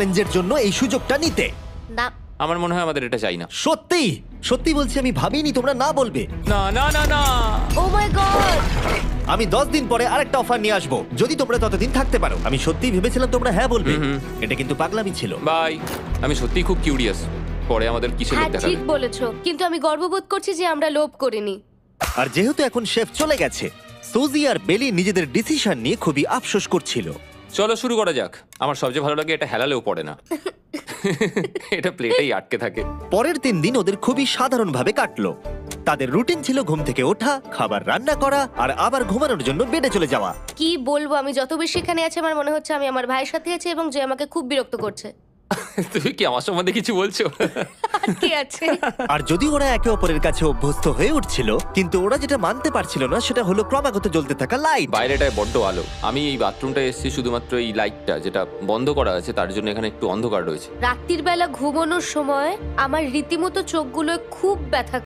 চ্যালেঞ্জের জন্য এই সুযোগটা নিতে? না, আমার মনে হয় আমাদের এটা চাই না। সত্যি সত্যি বলছি, আমি ভাবিনি তোমরা না বলবে। না না না না। ও মাই গড! আমি 10 দিন পরে আরেকটা অফার নিয়ে আসবো, যদি তোমরা ততদিন থাকতে পারো। আমি সত্যিই ভেবেছিলাম তোমরা হ্যাঁ বলবে। এটা কিন্তু পাগলামি ছিল। বাই। আমি সত্যিই খুব কিউরিয়াস, পরে আমাদের কিসের লোভ হ্যাঁ দেখাবে। ঠিক বলেছো, কিন্তু আমি গর্ববোধ করছি যে আমরা লোভ করিনি। আর যেহেতু এখন শেফ চলে গেছে, সুজি আর বেলি নিজেদের ডিসিশন নিয়ে খুবই আফসোস করছিল। চলো শুরু করা যাক। আমার সবচেয়ে ভালো লাগে এটা হেলালেও পড়ে না। এটা প্লেটেই আটকে থাকে। পরের 3 দিন ওদের খুবই সাধারণভাবে কাটলো। তাদের রুটিন ছিল ঘুম থেকে ওঠা, খাবার রান্না করা আর আবার ঘুমানোর জন্য বেডে চলে যাওয়া। কি বলবো, আমি যত বেশি এখানে আছি আমার মনে হচ্ছে আমি আমার ভাইয়ের সাথে আছি এবং যে আমাকে খুব বিরক্ত করছে। তুমি কি আমার সম্বন্ধে কিছু বলছো? কি আছে? আর যদি ওরা একে অপরের কাছে অভ্যস্ত হয়ে উঠছিল, কিন্তু ওরা যেটা মানতে পারছিল না সেটা হলো ক্রমাগত জ্বলতে থাকা লাইট। বাইরেটায় বড্ড আলো। আমি এই বাথরুমটা এসেছি শুধুমাত্র এই লাইটটা যেটা বন্ধ করা আছে তার জন্য এখানে একটু অন্ধকার রয়েছে। রাত্রির বেলা ঘুমানোর সময় আমার রীতিমতো চোখগুলো খুব ব্যথা